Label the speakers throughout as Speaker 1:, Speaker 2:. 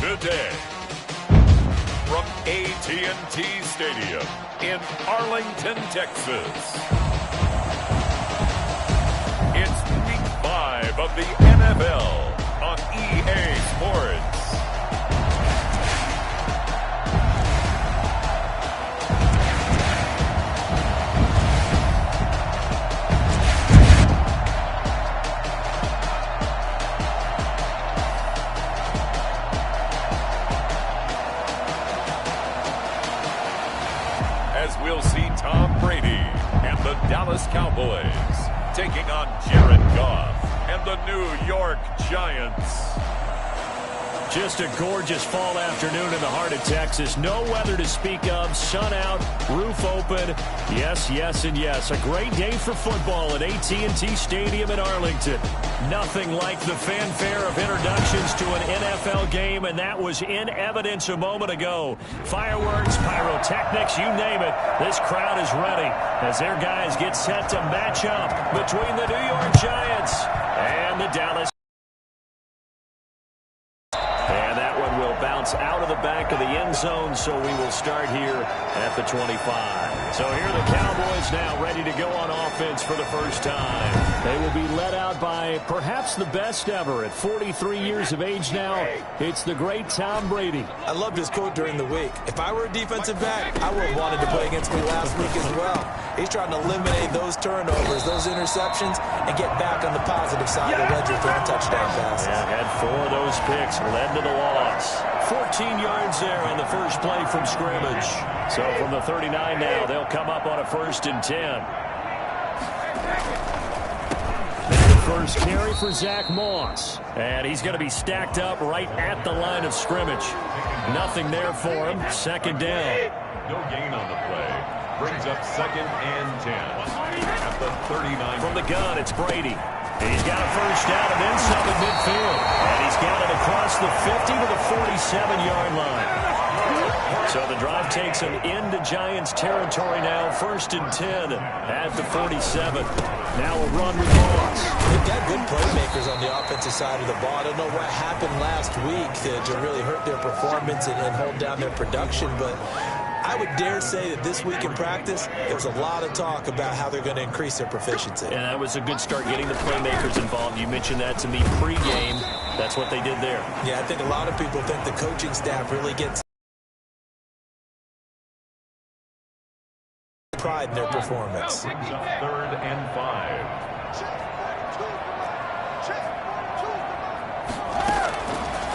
Speaker 1: Today, from AT&T Stadium in Arlington, Texas, it's Week 5 of the NFL on EA Sports. As we'll see Tom Brady and the Dallas Cowboys taking on Jared Goff and the New York Giants.
Speaker 2: Just a gorgeous fall afternoon in the heart of Texas. No weather to speak of. Sun out, roof open. Yes, yes, and yes. A great day for football at AT&T Stadium in Arlington. Nothing like the fanfare of introductions to an NFL game, and that was in evidence a moment ago. Fireworks, pyrotechnics, you name it. This crowd is ready as their guys get set to match up between the New York Giants and the Dallas. And that one will bounce out of the back of the end zone, so we will start here at the 25. So here are the Cowboys now ready to go on offense for the first time. They will be led out by perhaps the best ever at 43 years of age now. It's the great Tom Brady.
Speaker 3: I loved his quote during the week. If I were a defensive back, I would have wanted to play against me last week as well. He's trying to eliminate those turnovers, those interceptions, and get back on the positive side of the ledger throwing touchdown passes.
Speaker 2: Yeah, had 4 of those picks, led to the loss. 14 yards there on the first play from scrimmage. So from the 39 now, they'll come up on a 1st and 10. The first carry for Zach Moss. And he's going to be stacked up right at the line of scrimmage. Nothing there for him. 2nd down.
Speaker 1: No gain on the play. Brings up 2nd and 10 at the 39.
Speaker 2: From the gun, it's Brady. He's got a 1st down and then some at midfield. And he's got it across the 50 to the 47-yard line. So the drive takes him into Giants territory now. 1st and 10 at the 47. Now a run with Moss.
Speaker 3: They've got good playmakers on the offensive side of the ball. I don't know what happened last week to really hurt their performance and hold down their production, but I would dare say that this week in practice, there was a lot of talk about how they're going to increase their proficiency.
Speaker 2: And that was a good start getting the playmakers involved. You mentioned that to me pregame. That's what they did there.
Speaker 3: Yeah, I think a lot of people think the coaching staff really gets pride in their performance.
Speaker 1: 3rd and 5.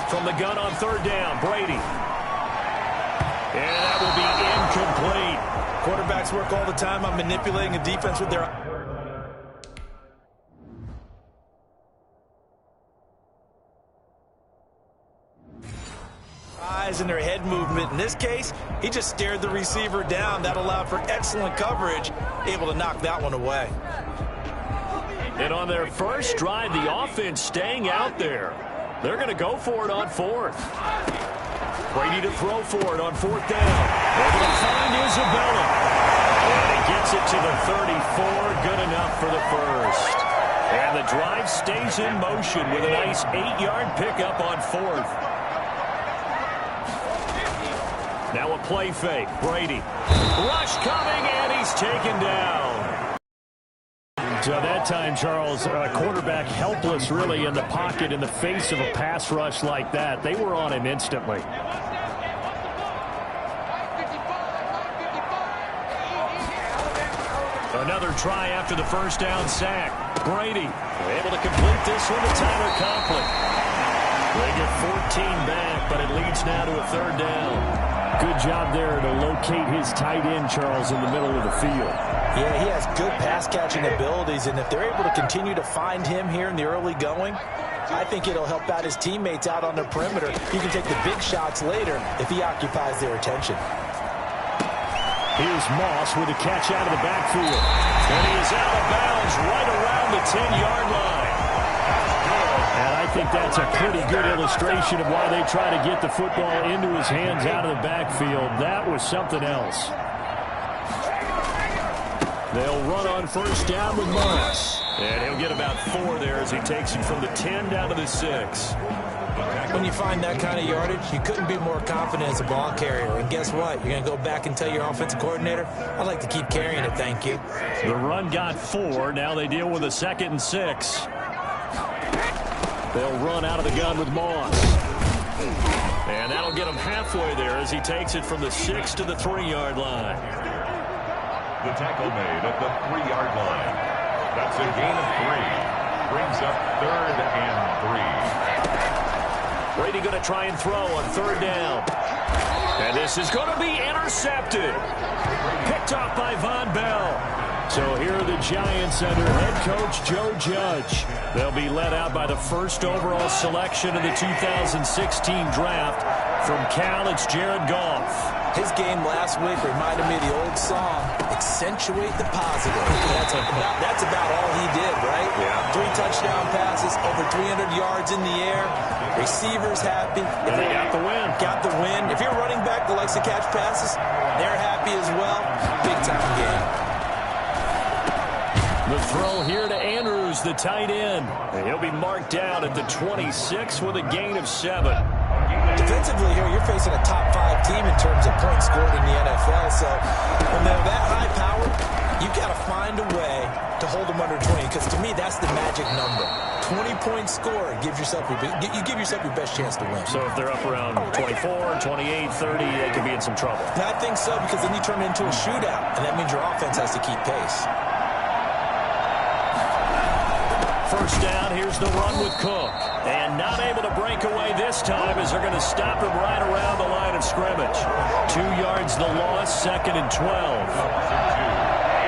Speaker 2: From the gun on 3rd down, Brady. And that will be incomplete.
Speaker 3: Quarterbacks work all the time on manipulating a defense with their eyes and their head movement. In this case, he just stared the receiver down. That allowed for excellent coverage, able to knock that one away.
Speaker 2: And on their first drive, the offense staying out there. They're going to go for it on 4th. Brady to throw for it on 4th down. Able to find Isabella. And he gets it to the 34. Good enough for the 1st. And the drive stays in motion with a nice 8-yard pickup on 4th. Now a play fake. Brady. Rush coming, and he's taken down. So that time, Charles, quarterback helpless really in the pocket in the face of a pass rush like that. They were on him instantly. Another try after the 1st down sack. Brady able to complete this one to Tyler Conklin. They get 14 back, but it leads now to a 3rd down. Good job there to locate his tight end, Charles, in the middle of the field.
Speaker 3: Yeah, he has good pass-catching abilities, and if they're able to continue to find him here in the early going, I think it'll help out his teammates out on the perimeter. He can take the big shots later if he occupies their attention.
Speaker 2: Here's Moss with a catch out of the backfield. And he is out of bounds right around the 10-yard line. And I think that's a pretty good illustration of why they try to get the football into his hands out of the backfield. That was something else. They'll run on first down with Moss. And he'll get about 4 there as he takes it from the 10 down to the 6.
Speaker 3: When you find that kind of yardage, you couldn't be more confident as a ball carrier. And guess what? You're going to go back and tell your offensive coordinator, I'd like to keep carrying it, thank you.
Speaker 2: The run got 4. Now they deal with a 2nd and 6. They'll run out of the gun with Moss. And that'll get him halfway there as he takes it from the 6 to the 3-yard line.
Speaker 1: The tackle made at the 3-yard line. That's a gain of 3. Brings up 3rd and 3.
Speaker 2: Brady going to try and throw on 3rd down. And this is going to be intercepted. Picked off by Von Bell. So here are the Giants under head coach Joe Judge. They'll be led out by the first overall selection of the 2016 draft. From Cal, it's Jared Goff.
Speaker 3: His game last week reminded me of the old song, accentuate the positive. That's about all he did, right?
Speaker 2: Yeah.
Speaker 3: 3 touchdown passes, over 300 yards in the air. Receivers happy.
Speaker 2: And they got the win.
Speaker 3: Got the win. If you're running back that likes to catch passes, they're happy as well. Big-time game.
Speaker 2: The throw here to Andrews, the tight end. And he'll be marked down at the 26 with a gain of 7.
Speaker 3: Defensively here, you're facing a top 5 team in terms of points scored in the NFL. So when they're that high power, you've got to find a way to hold them under 20. Because to me, that's the magic number. 20-point score gives yourself you give yourself your best chance to win.
Speaker 2: So if they're up around 24, 28, 30, they could be in some trouble.
Speaker 3: I think so, because then you turn it into a shootout, and that means your offense has to keep pace.
Speaker 2: First down, here's the run with Cook. And not able to break away this time as they're going to stop him right around the line of scrimmage. 2 yards the loss, 2nd and 12.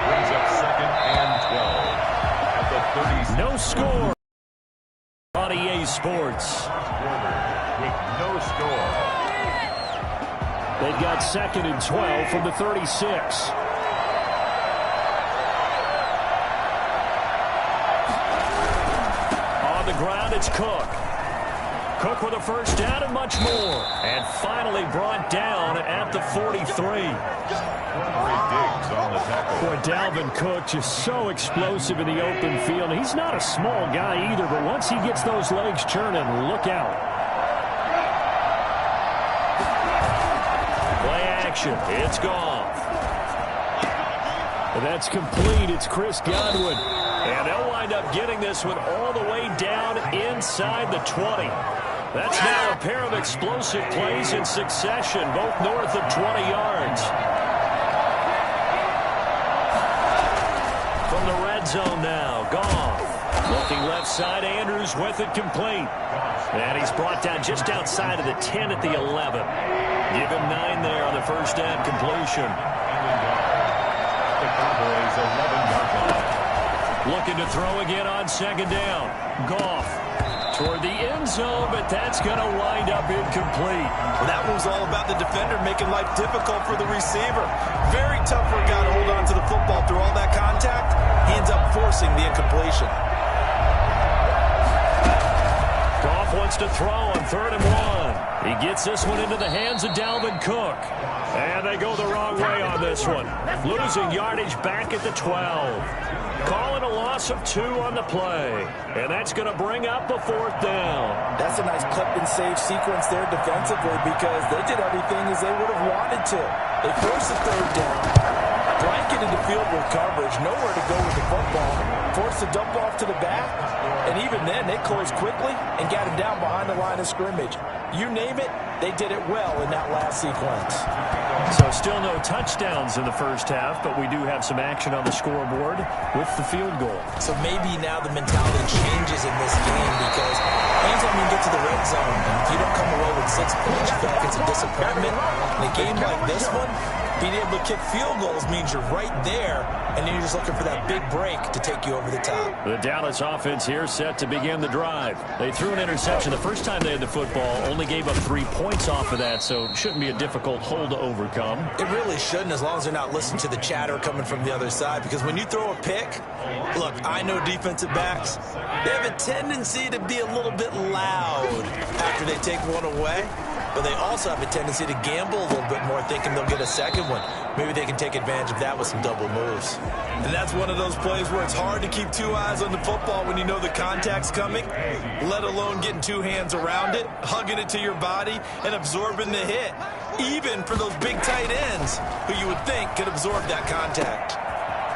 Speaker 1: Brings up 2nd and 12. At the 30.
Speaker 2: No score on EA Sports.
Speaker 1: With no score.
Speaker 2: They've got 2nd and 12 from the 36. Ground, it's Cook. Cook with a first down and much more. And finally brought down at the 43. Boy, Dalvin Cook just so explosive in the open field. He's not a small guy either, but once he gets those legs churning, look out. Play action. It's gone. And that's complete. It's Chris Godwin. And they'll wind up getting this one all the way down inside the 20. That's now a pair of explosive plays in succession, both north of 20 yards. From the red zone now, Goff. Looking left side, Andrews with it complete. And he's brought down just outside of the 10 at the 11. Give him 9 there on the first down completion.
Speaker 1: The Cowboys 11-yard line.
Speaker 2: Looking to throw again on 2nd down. Goff toward the end zone, but that's going to wind up incomplete.
Speaker 3: Well, that was all about the defender making life difficult for the receiver. Very tough for a guy to hold on to the football through all that contact. He ends up forcing the incompletion.
Speaker 2: Goff wants to throw on 3rd and 1. He gets this one into the hands of Dalvin Cook. And they go the wrong way on this one. Losing yardage back at the 12. Calling a loss of 2 on the play. And that's going to bring up the 4th down.
Speaker 3: That's a nice clip and save sequence there defensively, because they did everything as they would have wanted to. They forced the 3rd down, blanketed the field with coverage, nowhere to go with the football, forced the dump off to the back, and even then they closed quickly and got him down behind the line of scrimmage. You name it, they did it well in that last sequence.
Speaker 2: So still no touchdowns in the first half, but we do have some action on the scoreboard with the field goal. So
Speaker 3: maybe now the mentality changes in this game, because anytime you get to the red zone, and if you don't come away with 6 points, you feel like it's a disappointment. In a game like this one, being able to kick field goals means you're right there, and then you're just looking for that big break to take you over the top.
Speaker 2: The Dallas offense here set to begin the drive. They threw an interception the first time they had the football, only gave up 3 points off of that, so shouldn't be a difficult hole to overcome.
Speaker 3: It really shouldn't, as long as they're not listening to the chatter coming from the other side, because when you throw a pick, look, I know defensive backs, they have a tendency to be a little bit loud after they take one away. but they also have a tendency to gamble a little bit more, thinking they'll get a second one. Maybe they can take advantage of that with some double moves. And that's one of those plays where it's hard to keep two eyes on the football when you know the contact's coming, let alone getting two hands around it, hugging it to your body, and absorbing the hit, even for those big tight ends who you would think could absorb that contact.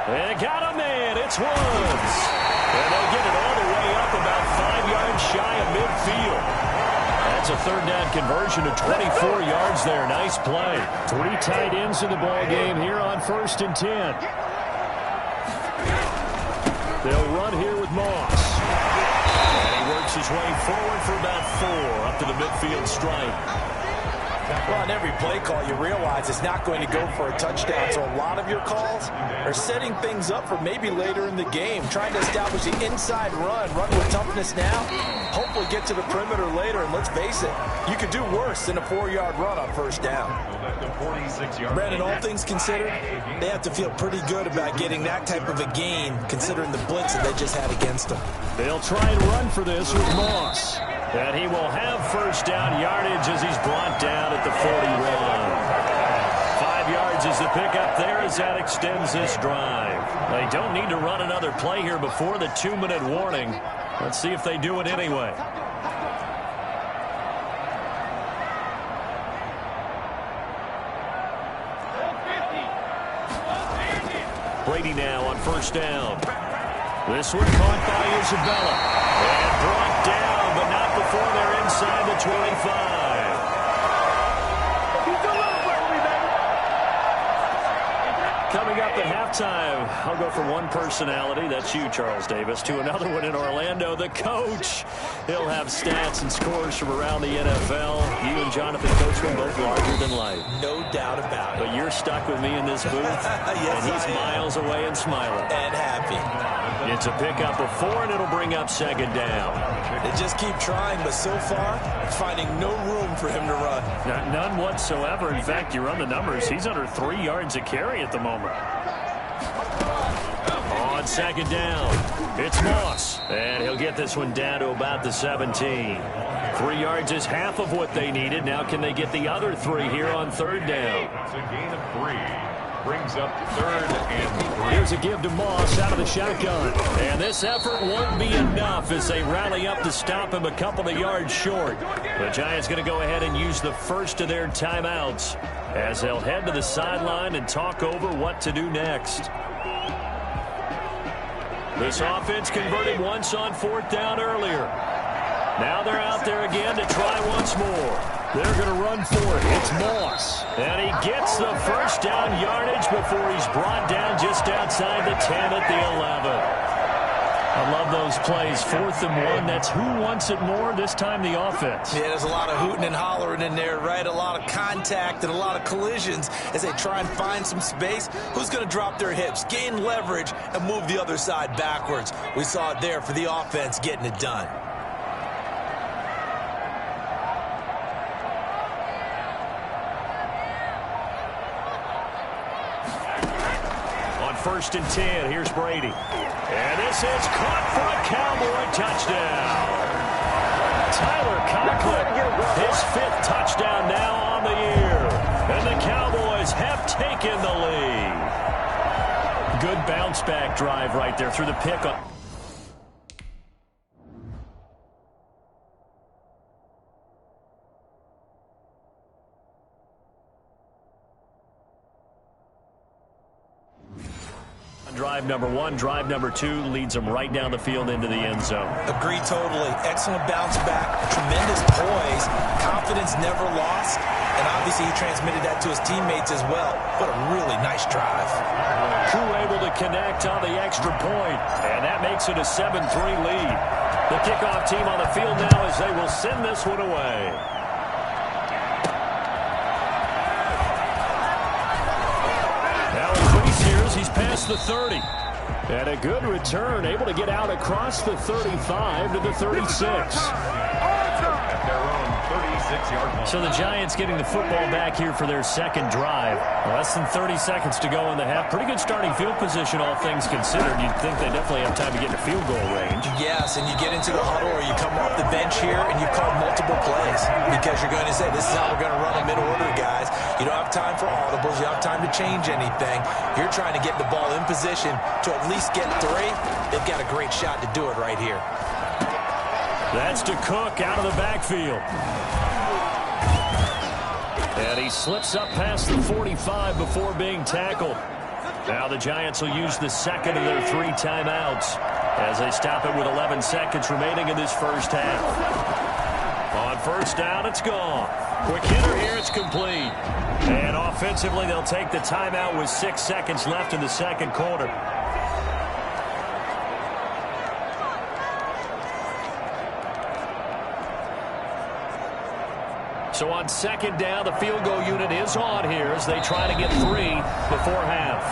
Speaker 2: They got him in. It's Woods. And they'll get it all the way up about 5 yards shy of midfield. That's a third down conversion of 24 yards there. Nice play. 3 tight ends in the ball game here on 1st and 10. They'll run here with Moss. And he works his way forward for about 4 up to the midfield stripe.
Speaker 3: Well, on every play call, you realize it's not going to go for a touchdown, so a lot of your calls are setting things up for maybe later in the game, trying to establish the inside run with toughness now, hopefully get to the perimeter later, and let's face it, you could do worse than a 4-yard run on 1st down. Brandon, all things considered, they have to feel pretty good about getting that type of a gain, considering the blitz that they just had against them.
Speaker 2: They'll try and run for this with Moss. And he will have 1st down yardage as he's brought down at the 41. 5 yards is the pickup there as that extends this drive. They don't need to run another play here before the 2-minute warning. Let's see if they do it anyway. Brady now on 1st down. This one caught by Isabella. And brought down, but not before they're inside the 25. Coming up at halftime, I'll go from one personality, that's you, Charles Davis, to another one in Orlando, the coach. He'll have stats and scores from around the NFL. You and Jonathan Coachman both larger than life.
Speaker 3: No doubt about it.
Speaker 2: But you're stuck with me in this booth,
Speaker 3: yes,
Speaker 2: and he's miles away and smiling.
Speaker 3: And happy.
Speaker 2: It's a pickup of 4, and it'll bring up 2nd down.
Speaker 3: They just keep trying, but so far, finding no room for him to run.
Speaker 2: None whatsoever. In fact, you run the numbers. He's under 3 yards a carry at the moment. On 2nd down, it's Moss. And he'll get this one down to about the 17. 3 yards is half of what they needed. Now can they get the other 3 here on 3rd down?
Speaker 1: It's a gain of 3. Brings up 3rd and 3.
Speaker 2: Here's a give to Moss out of the shotgun. And this effort won't be enough as they rally up to stop him a couple of yards short. The Giants going to go ahead and use the first of their timeouts as they'll head to the sideline and talk over what to do next. This offense converted once on 4th down earlier. Now they're out there again to try once more. They're going to run for it. It's Moss. And he gets the 1st down yardage before he's brought down just outside the 10 at the 11. I love those plays. 4th and 1. That's who wants it more, this time the offense.
Speaker 3: Yeah, there's a lot of hooting and hollering in there, right? A lot of contact and a lot of collisions as they try and find some space. Who's going to drop their hips, gain leverage, and move the other side backwards? We saw it there for the offense getting it done.
Speaker 2: On 1st and 10, here's Brady. And this is caught for a Cowboy touchdown. Tyler Conklin, his 5th touchdown now on the year. And the Cowboys have taken the lead. Good bounce back drive right there through the pickup. Drive number 1, drive number 2 leads them right down the field into the end zone.
Speaker 3: Agree totally. Excellent bounce back, tremendous poise, confidence never lost, and obviously he transmitted that to his teammates as well. What a really nice drive.
Speaker 2: Crew able to connect on the extra point, and that makes it a 7-3 lead. The kickoff team on the field now as they will send this one away. He's past the 30. And a good return, able to get out across the 35 to the 36.
Speaker 1: At their own 36-yard line.
Speaker 2: So the Giants getting the football back here for their second drive. Less than 30 seconds to go in the half. Pretty good starting field position, all things considered. You'd think they definitely have time to get into field goal range.
Speaker 3: Yes, and you get into the huddle or you come off the bench here and you call multiple plays because you're going to say, this is how we're going to run them in order, guys. You don't have time for audibles. You don't have time to change anything. You're trying to get the ball in position to at least get 3. They've got a great shot to do it right here.
Speaker 2: That's to Cook out of the backfield. And he slips up past the 45 before being tackled. Now the Giants will use the second of their 3 timeouts as they stop it with 11 seconds remaining in this first half. On first down, it's gone. Quick hitter here, it's complete. And offensively, they'll take the timeout with 6 seconds left in the second quarter. So on second down, the field goal unit is on here as they try to get 3 before half.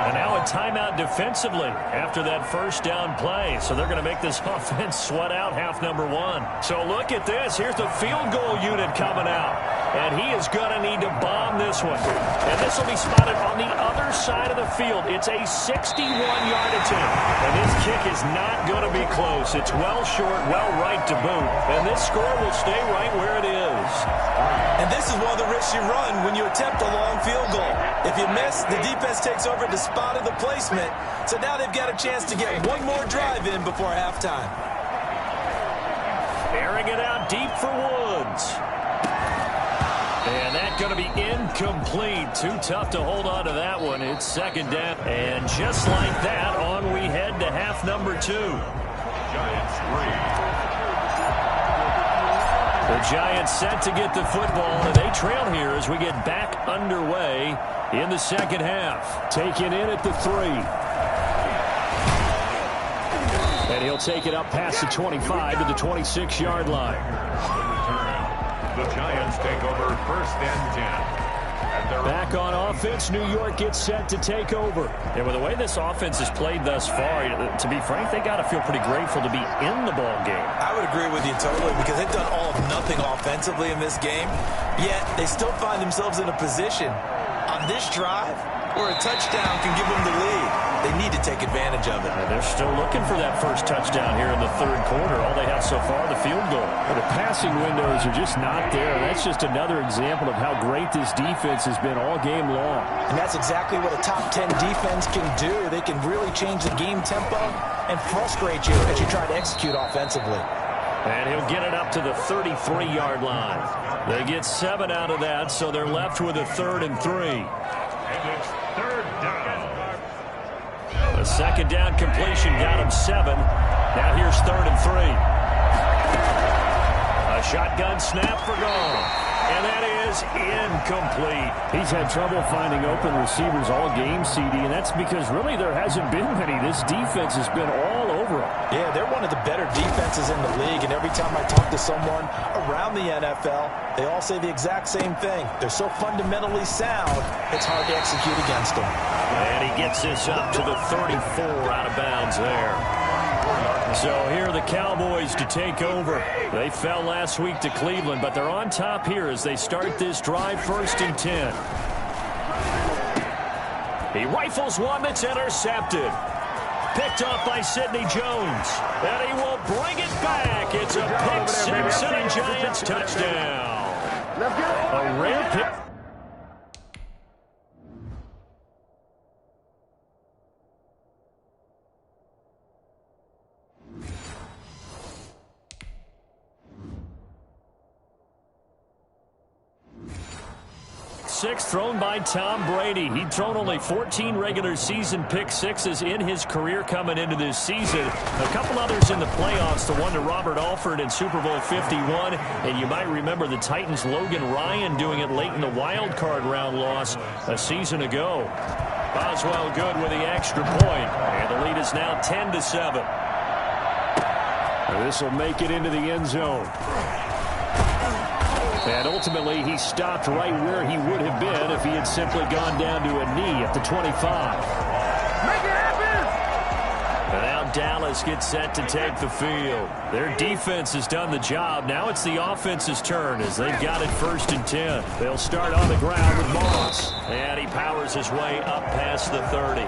Speaker 2: And now a timeout defensively after that first down play. So they're going to make this offense sweat out half number 1. So look at this. Here's the field goal unit coming out. And he is going to need to bomb this one. And this will be spotted on the other side of the field. It's a 61-yard attempt. And this kick is not going to be close. It's well short, well right to boot. And this score will stay right where it is.
Speaker 3: And this is one of the risks you run when you attempt a long field goal. If you miss, the defense takes over the spot of the placement. So now they've got a chance to get one more drive in before halftime.
Speaker 2: Airing it out deep for Woods. And that's going to be incomplete. Too tough to hold on to that one. It's second down. And just like that, on we head to half number 2.
Speaker 1: Giants 3.
Speaker 2: The Giants set to get the football, and they trail here as we get back underway in the second half. Taken in at the 3. And he'll take it up past the 25 to the 26-yard line.
Speaker 1: The Giants take over first and 10.
Speaker 2: Back on offense, New York gets set to take over. And with the way this offense has played thus far, to be frank, they got to feel pretty grateful to be in the ball game.
Speaker 3: I would agree with you totally because they've done all of nothing offensively in this game, yet they still find themselves in a position on this drive where a touchdown can give them the lead. They need to take advantage of it.
Speaker 2: And they're still looking for that first touchdown here in the third quarter. All they have so far, the field goal. But the passing windows are just not there. That's just another example of how great this defense has been all game long.
Speaker 3: And that's exactly what a top 10 defense can do. They can really change the game tempo and frustrate you as you try to execute offensively.
Speaker 2: And he'll get it up to the 33-yard line. They get 7 out of that, so they're left with a 3rd and 3.
Speaker 1: And it's third down.
Speaker 2: The second down completion got him 7. Now here's 3rd and 3. A shotgun snap for gone. And that is incomplete.
Speaker 4: He's had trouble finding open receivers all game, CD, and that's because really there hasn't been many. This defense has been all over them.
Speaker 3: Yeah, they're one of the better defenses in the league, and every time I talk to someone around the NFL, they all say the exact same thing. They're so fundamentally sound, it's hard to execute against them.
Speaker 2: And he gets this up to the 34 out of bounds there. So here are the Cowboys to take over. They fell last week to Cleveland, but they're on top here as they start this drive 1st and 10. He rifles one that's intercepted. Picked off by Sidney Jones. And he will bring it back. It's a pick 6 and a Giants touchdown. A rare pick. Six thrown by Tom Brady. He'd thrown only 14 regular season pick sixes in his career coming into this season. A couple others in the playoffs, the one to Robert Alford in Super Bowl 51. And you might remember the Titans' Logan Ryan doing it late in the wild card round loss a season ago. Boswell good with the extra point. And the lead is now 10-7.
Speaker 4: This will make it into the end zone.
Speaker 2: And ultimately, he stopped right where he would have been if he had simply gone down to a knee at the 25.
Speaker 4: Make it happen!
Speaker 2: And now Dallas Dallas gets set to take the field. Their defense has done the job. Now it's the offense's turn as they've got it 1st and 10. They'll start on the ground with Moss. And he powers his way up past the 30.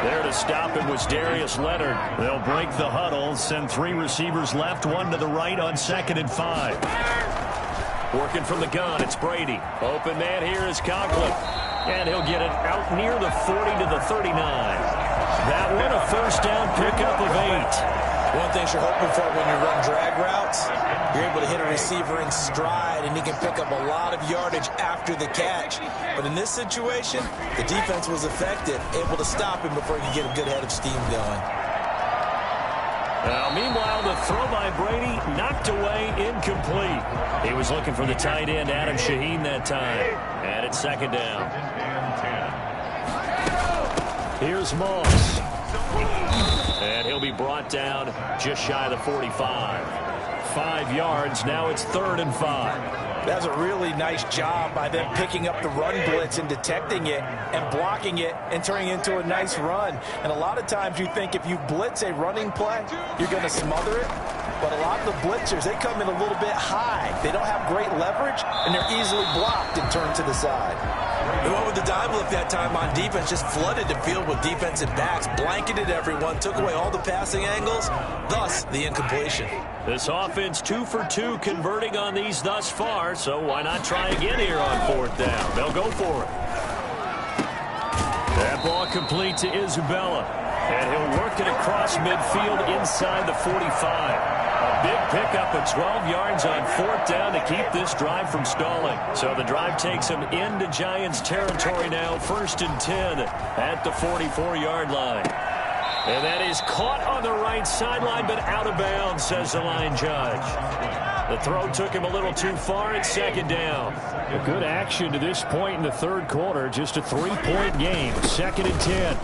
Speaker 2: There to stop him was Darius Leonard. They'll break the huddle, send 3 receivers left, 1 to the right on 2nd and 5. Working from the gun, it's Brady. Open man here is Conklin. And he'll get it out near the 40 to the 39. That one a 1st down pickup of 8.
Speaker 3: One thing you're hoping for when you run drag routes, you're able to hit a receiver in stride, and he can pick up a lot of yardage after the catch. But in this situation, the defense was effective, able to stop him before he could get a good head of steam going.
Speaker 2: Now, meanwhile, the throw by Brady knocked away, incomplete. He was looking for the tight end, Adam Shaheen, that time. And it's 2nd down. Here's Moss. And he'll be brought down just shy of the 45. 5 yards. Now it's 3rd and 5.
Speaker 3: That's a really nice job by them picking up the run blitz and detecting it and blocking it and turning it into a nice run. And a lot of times you think if you blitz a running play, you're going to smother it. But a lot of the blitzers, they come in a little bit high. They don't have great leverage, and they're easily blocked and turned to the side. The one with the dime look that time on defense just flooded the field with defensive backs, blanketed everyone, took away all the passing angles, thus the incompletion.
Speaker 2: This offense 2 for 2 converting on these thus far, so why not try again here on 4th down? They'll go for it. That ball complete to Isabella, and he'll work it across midfield inside the 45. A big pickup of 12 yards on 4th down to keep this drive from stalling. So the drive takes him into Giants territory now, 1st and 10 at the 44-yard line. And that is caught on the right sideline, but out of bounds, says the line judge. The throw took him a little too far at 2nd down.
Speaker 4: A good action to this point in the 3rd quarter. Just a 3-point game. 2nd and 10.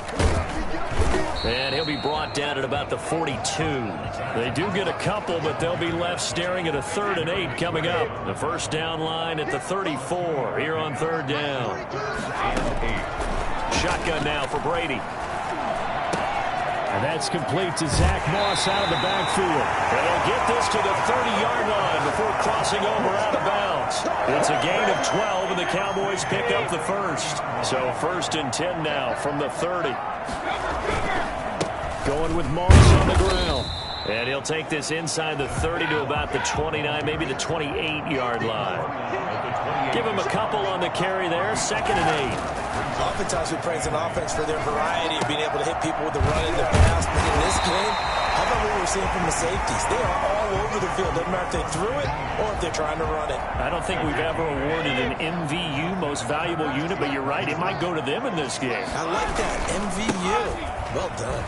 Speaker 2: And he'll be brought down at about the 42. They do get a couple, but they'll be left staring at a 3rd and 8 coming up. The 1st down line at the 34 here on 3rd down. Shotgun now for Brady.
Speaker 4: And that's complete to Zach Moss out of the backfield.
Speaker 2: And they'll get this to the 30-yard line before crossing over out of bounds. It's a gain of 12, and the Cowboys pick up the 1st. So 1st and 10 now from the 30. Going with Moss on the ground. And he'll take this inside the 30 to about the 29, maybe the 28-yard line. Give him a couple on the carry there, 2nd and 8.
Speaker 3: Oftentimes we praise an offense for their variety of being able to hit people with the run and the pass. But in this game, how about what we're seeing from the safeties? They are all over the field. Doesn't matter if they threw it or if they're trying to run it.
Speaker 2: I don't think we've ever awarded an MVU, most valuable unit, but you're right, it might go to them in this game.
Speaker 3: I like that, MVU. Well done.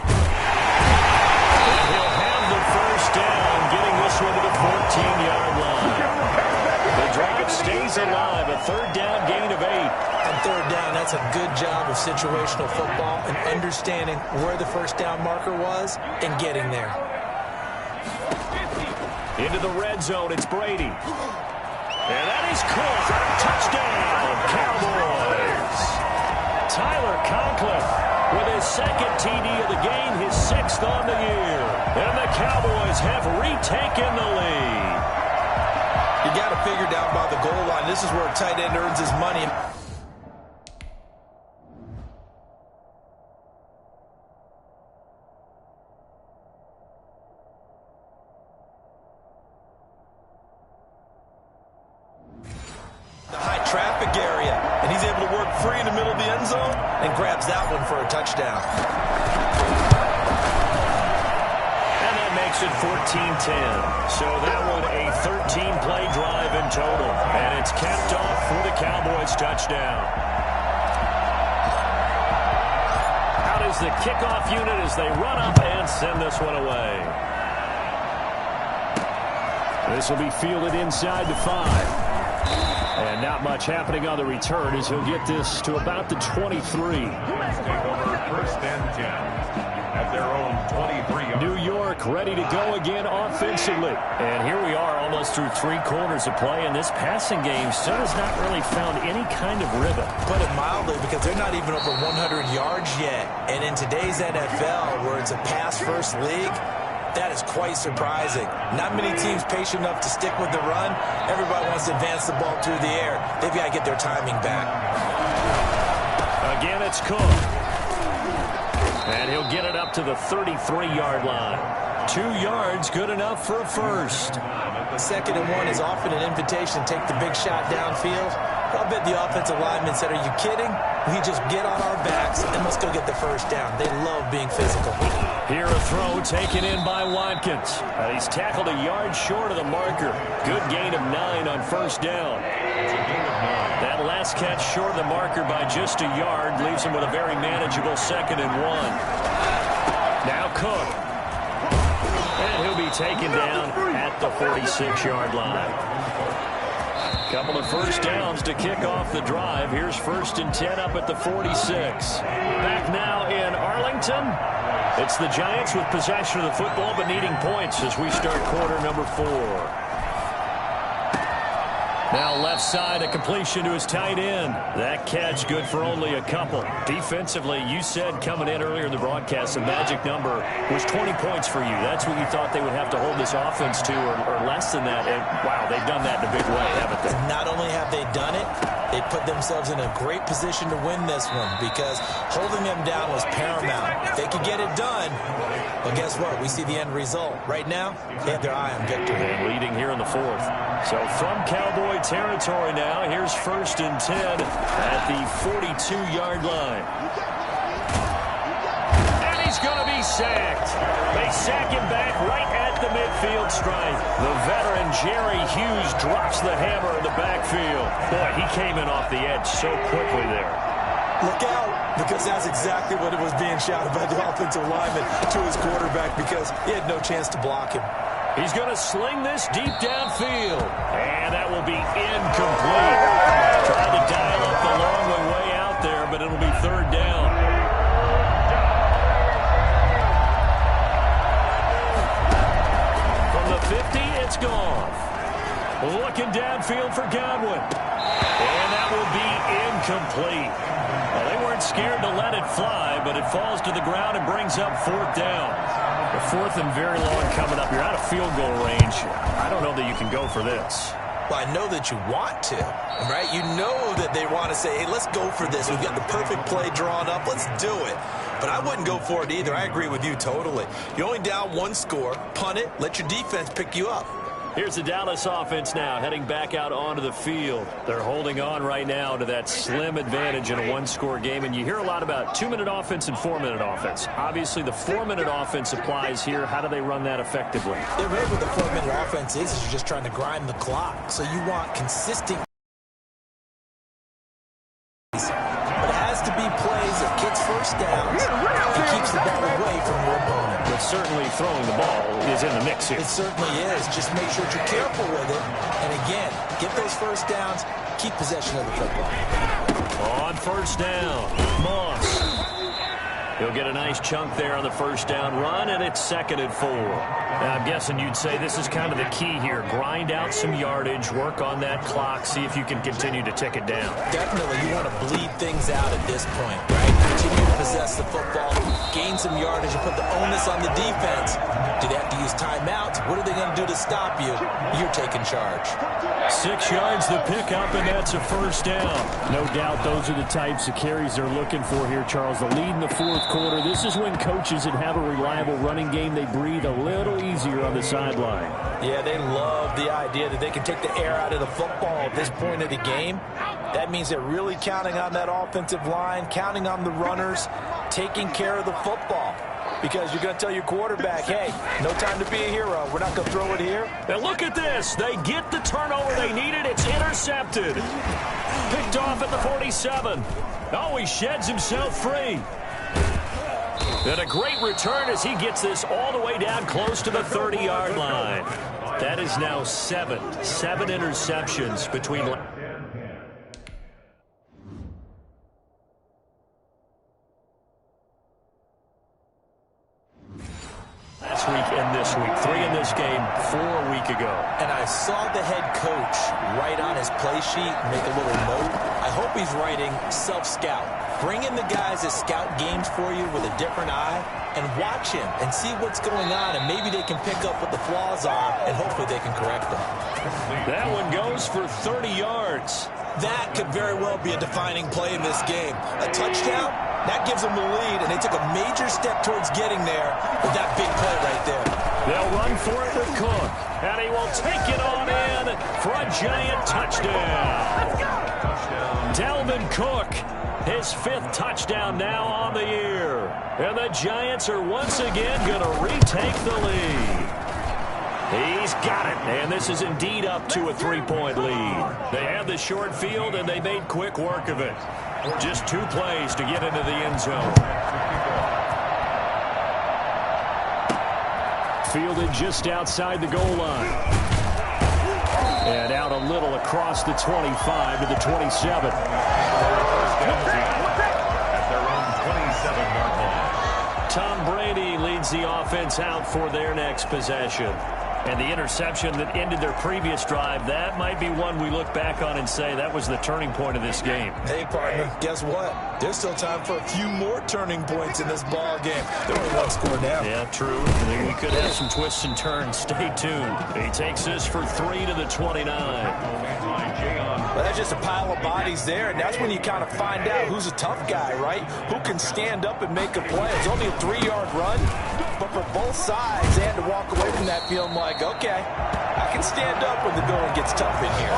Speaker 2: And he'll have the 1st down, getting this one to the 14-yard line. The drive stays alive, a 3rd down gain of 8.
Speaker 3: On 3rd down, that's a good job of situational football and understanding where the 1st down marker was and getting there.
Speaker 2: Into the red zone, it's Brady. And that is caught. Touchdown, Cowboys. Tyler Conklin with his 2nd TD of the game, his 6th on the year. And the Cowboys have retaken the lead.
Speaker 3: You got to figure down by the goal line. This is where a tight end earns his money. Traffic area, and he's able to work free in the middle of the end zone and grabs that one for a touchdown.
Speaker 2: And that makes it 14-10. So that one a 13-play drive in total, and it's capped off for the Cowboys touchdown. Out is the kickoff unit as they run up and send this one away.
Speaker 4: This will be fielded inside the 5. And not much happening on the return as he'll get this to about the 23.
Speaker 1: Take over 1st and 10 at their own 23-yard
Speaker 2: New York ready to go again offensively. And here we are almost through 3 quarters of play, and this passing game still has not really found any kind of rhythm.
Speaker 3: Put it mildly, because they're not even over 100 yards yet. And in today's NFL, where it's a pass-first league, that is quite surprising. Not many teams patient enough to stick with the run. Everybody wants to advance the ball through the air. They've got to get their timing back.
Speaker 2: Again, it's Cook. And he'll get it up to the 33-yard line. 2 yards, good enough for a first.
Speaker 3: 2nd and 1 is often an invitation to take the big shot downfield. I bet the offensive lineman said, are you kidding? We just get on our backs and let's go get the first down. They love being physical.
Speaker 2: Here a throw taken in by Watkins. He's tackled a yard short of the marker. Good gain of 9 on first down. That last catch short of the marker by just a yard leaves him with a very manageable 2nd and 1. Now Cook. And he'll be taken down at the 46-yard line. Couple of first downs to kick off the drive. Here's 1st and 10 up at the 46. Back now in Arlington. It's the Giants with possession of the football but needing points as we start quarter number 4. Now left side, a completion to his tight end. That catch good for only a couple. Defensively, you said coming in earlier in the broadcast, the magic number was 20 points for you. That's what you thought they would have to hold this offense to, or less than that. And, wow, they've done that in a big way, haven't they?
Speaker 3: Not only have they done it, they put themselves in a great position to win this one because holding them down was paramount. If they could get it done, well, guess what? We see the end result. Right now, they have their eye on victory.
Speaker 2: And leading here in the 4th. So from Cowboy territory now, here's 1st and 10 at the 42-yard line. And he's going to be sacked. They sack him back right at the midfield stripe. The veteran Jerry Hughes drops the hammer in the backfield. Boy, he came in off the edge so quickly there.
Speaker 3: Look out, because that's exactly what it was being shouted by the offensive lineman to his quarterback because he had no chance to block him.
Speaker 2: He's going to sling this deep downfield. And that will be incomplete. Trying to dial up the long way out there, but it'll be 3rd down. From the 50, it's Goff. Looking downfield for Godwin. And that will be incomplete. Well, they weren't scared to let it fly, but it falls to the ground and brings up 4th down. The 4th and very long coming up. You're out of field goal range. I don't know that you can go for this.
Speaker 3: Well, I know that you want to, right? You know that they want to say, hey, let's go for this. We've got the perfect play drawn up. Let's do it. But I wouldn't go for it either. I agree with you totally. You're only down 1 score. Punt it. Let your defense pick you up.
Speaker 2: Here's the Dallas offense now heading back out onto the field. They're holding on right now to that slim advantage in a 1-score game. And you hear a lot about 2-minute offense and 4-minute offense. Obviously, the 4-minute offense applies here. How do they run that effectively?
Speaker 3: They're really what the 4-minute offense is you're just trying to grind the clock. So you want consistent. But it has to be plays that gets first downs and keeps the ball away from your opponent.
Speaker 2: But certainly throwing the ball is in the mix here.
Speaker 3: It certainly is. Just make sure that you're careful with it. And again, get those first downs, keep possession of the football.
Speaker 2: On first down, Moss. He'll get a nice chunk there on the first down run, and it's 2nd and 4. Now, I'm guessing you'd say this is kind of the key here. Grind out some yardage, work on that clock, see if you can continue to tick it down.
Speaker 3: Definitely, you want to bleed things out at this point, right? Continue to possess the football, gain some yardage, and put the onus on the defense. Do they have to use timeouts? What are they going to do to stop you? You're taking charge.
Speaker 2: 6 yards to pick up, and that's a first down.
Speaker 4: No doubt those are the types of carries they're looking for here, Charles. The lead in the 4th quarter. This is when coaches that have a reliable running game, they breathe a little easier on the sideline.
Speaker 3: Yeah, they love the idea that they can take the air out of the football at this point of the game. That means they're really counting on that offensive line, counting on the runners, taking care of the football. Because you're going to tell your quarterback, hey, no time to be a hero. We're not going to throw it here.
Speaker 2: And look at this. They get the turnover they needed. It's intercepted. Picked off at the 47. Oh, he sheds himself free. And a great return as he gets this all the way down close to the 30-yard line. That is now 7 interceptions between... last week. 3 in this game 4 a week ago.
Speaker 3: And I saw the head coach write on his play sheet, make a little note. I hope he's writing self-scout. Bring in the guys that scout games for you with a different eye and watch him and see what's going on, and maybe they can pick up what the flaws are, and hopefully they can correct them.
Speaker 2: That one goes for 30 yards.
Speaker 3: That could very well be a defining play in this game. A touchdown, that gives them the lead, and they took a major step towards getting there with that big play right there.
Speaker 2: They'll run for it with Cook, and he will take it on in for a giant touchdown. Dalvin Cook, his 5th touchdown now on the year. And the Giants are once again going to retake the lead. He's got it, and this is indeed up to a 3-point lead. They had the short field, and they made quick work of it. Just 2 plays to get into the end zone. Fielded just outside the goal line. And out a little across the 25 to the 27. Tom Brady leads the offense out for their next possession. And the interception that ended their previous drive, that might be one we look back on and say that was the turning point of this game.
Speaker 3: Hey, partner, guess what? There's still time for a few more turning points in this ball game. They're only 1 score down.
Speaker 2: Yeah, true. We could have some twists and turns. Stay tuned. He takes this for 3 to the 29.
Speaker 3: Well, that's just a pile of bodies there, and that's when you kind of find out who's a tough guy, right? Who can stand up and make a play. It's only a 3-yard run, but for both sides, they had to walk away from that feeling like, okay, I can stand up when the going gets tough in here.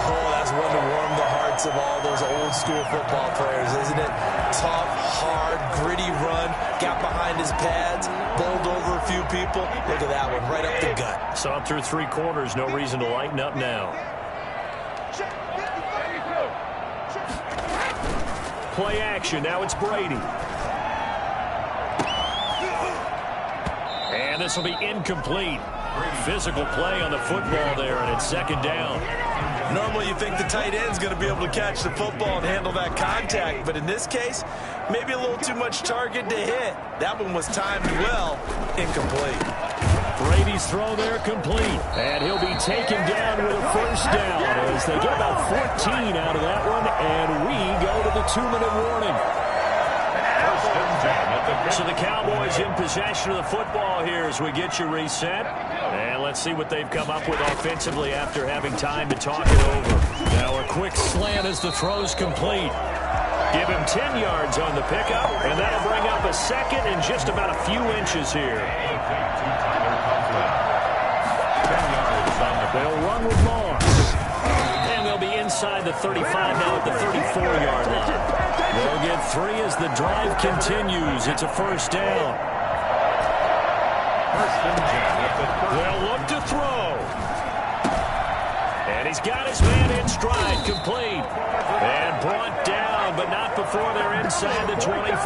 Speaker 3: Oh, that's one to warm the hearts of all those old school football players, isn't it? Tough, hard, gritty run, got behind his pads, bowled over a few people. Look at that one, right up the gut.
Speaker 2: Saw it through 3 quarters, no reason to lighten up now. Play action, now it's Brady. And this will be incomplete. Physical play on the football there, and it's 2nd down.
Speaker 3: Normally you think the tight end's going to be able to catch the football and handle that contact, but in this case, maybe a little too much target to hit. That one was timed well, incomplete.
Speaker 2: Brady's throw there complete, and he'll be taken down with a 1st down as they get about 14 out of that one, and we go to the 2-minute warning. So the Cowboys in possession of the football here as we get you reset. And let's see what they've come up with offensively after having time to talk it over. Now a quick slant as the throw's complete. Give him 10 yards on the pickup, and that'll bring up a 2nd and just about a few inches here. They'll run with Moss. And they'll be inside the 35 now at the 34-yard line. They'll get 3 as the drive continues. It's a 1st down. They'll look to throw. And he's got his man in stride, complete. And brought down, but not before they're inside the 25.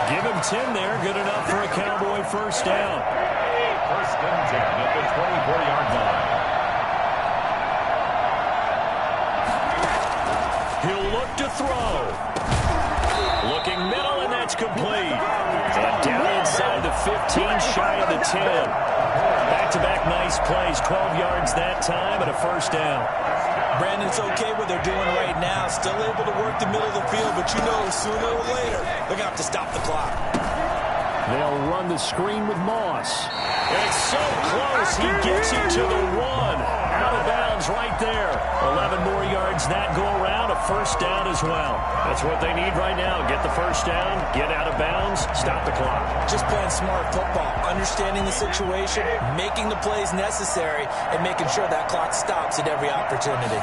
Speaker 2: Give him 10 there, good enough for a Cowboy 1st down.
Speaker 1: 1st and 10 at the 24-yard line.
Speaker 2: He'll look to throw. Looking middle, and that's complete. And down inside the 15, shy of the 10. Back-to-back nice plays, 12 yards that time, and a 1st down.
Speaker 3: Brandon, it's okay what they're doing right now. Still able to work the middle of the field, but you know sooner or later they're going to have to stop the clock.
Speaker 2: They'll run the screen with Moss. And it's so close, he gets it to the 1. Out of bounds right there. 11 more yards that go around, a 1st down as well. That's what they need right now. Get the 1st down, get out of bounds, stop the clock.
Speaker 3: Just playing smart football, understanding the situation, making the plays necessary, and making sure that clock stops at every opportunity.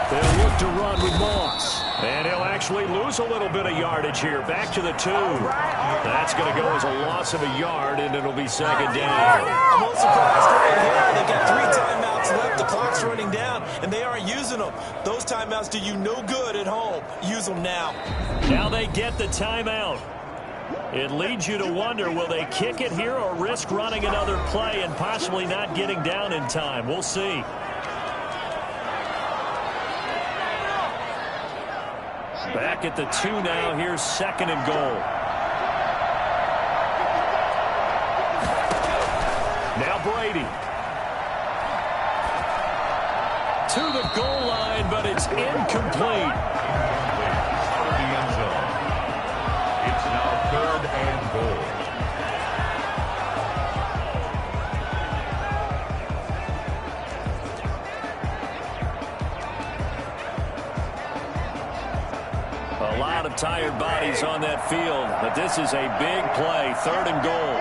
Speaker 2: They'll look to run with Moss. And he'll actually lose a little bit of yardage here. Back to the 2. That's going to go as a loss of a yard, and it'll be 2nd down.
Speaker 3: I'm a little surprised right here. They've got 3 timeouts left. The clock's running down, and they aren't using them. Those timeouts do you no good at home. Use them now.
Speaker 2: Now they get the timeout. It leads you to wonder, will they kick it here or risk running another play and possibly not getting down in time? We'll see. Back at the 2 now. Here's 2nd and goal. Now Brady. To the goal line, but it's incomplete.
Speaker 1: Out of the end zone. It's now 3rd and goal.
Speaker 2: A lot of tired bodies on that field, but this is a big play. 3rd and goal.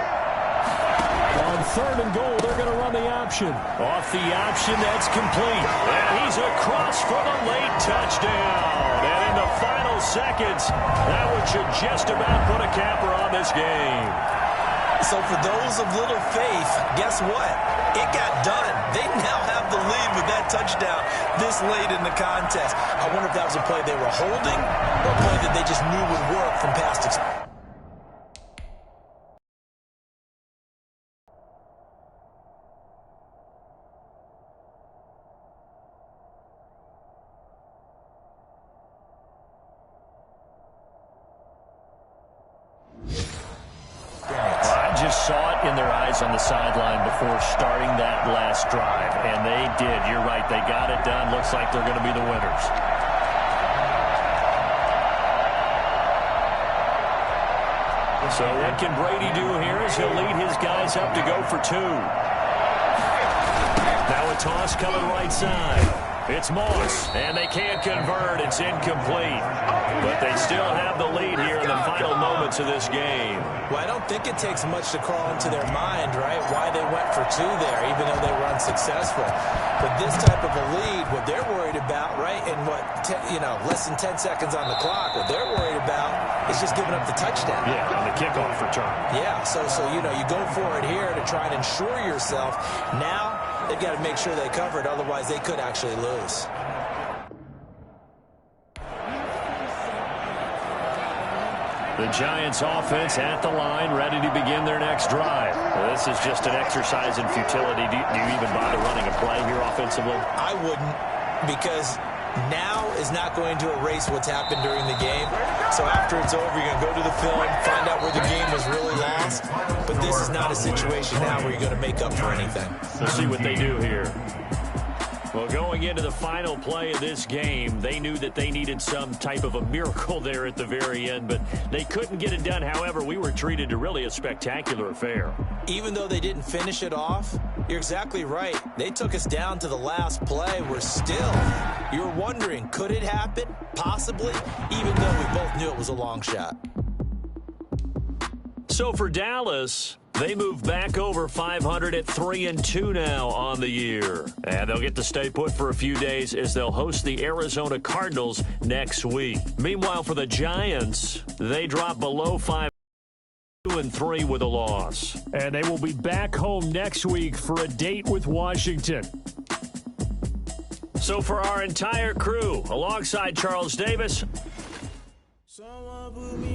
Speaker 4: On 3rd and goal, they're going to run the option.
Speaker 2: Off the option, that's complete. And he's across for the late touchdown. And in the final seconds, that one should just about put a capper on this game.
Speaker 3: So for those of little faith, guess what? It got done. They now have the lead with that touchdown this late in the contest. I wonder if that was a play they were holding or a play that they just knew would work from past experience.
Speaker 2: Saw it in their eyes on the sideline before starting that last drive, and they did. You're right. They got it done. Looks like they're going to be the winners. So what can Brady do here as he'll lead his guys up to go for 2. Now a toss coming right side. It's Moss, and they can't convert. It's incomplete. But they still have the lead here in the final moments of this game.
Speaker 3: Well, I don't think it takes much to crawl into their mind, right, why they went for 2 there, even though they were unsuccessful. But this type of a lead, what they're worried about, right, in less than 10 seconds on the clock, what they're worried about is just giving up the touchdown.
Speaker 2: Yeah, on the kickoff return.
Speaker 3: Yeah, so you go for it here to try and ensure yourself. Now they've got to make sure they cover it, otherwise they could actually lose.
Speaker 2: The Giants offense at the line, ready to begin their next drive. Well, this is just an exercise in futility. Do you even bother running a play here offensively?
Speaker 3: I wouldn't, because now is not going to erase what's happened during the game. So after it's over, you're going to go to the film, find out where the game was really lost. But this is not a situation now where you're going to make up for anything.
Speaker 2: We'll see what they do here. Well, going into the final play of this game, they knew that they needed some type of a miracle there at the very end, but they couldn't get it done. However, we were treated to really a spectacular affair.
Speaker 3: Even though they didn't finish it off, you're exactly right. They took us down to the last play. You're wondering, could it happen? Possibly, even though we both knew it was a long shot.
Speaker 2: So for Dallas, they move back over 500 at 3-2 now on the year. And they'll get to stay put for a few days as they'll host the Arizona Cardinals next week. Meanwhile, for the Giants, they drop below 5-3 with a loss.
Speaker 4: And they will be back home next week for a date with Washington.
Speaker 2: So for our entire crew, alongside Charles Davis,
Speaker 5: Someone put me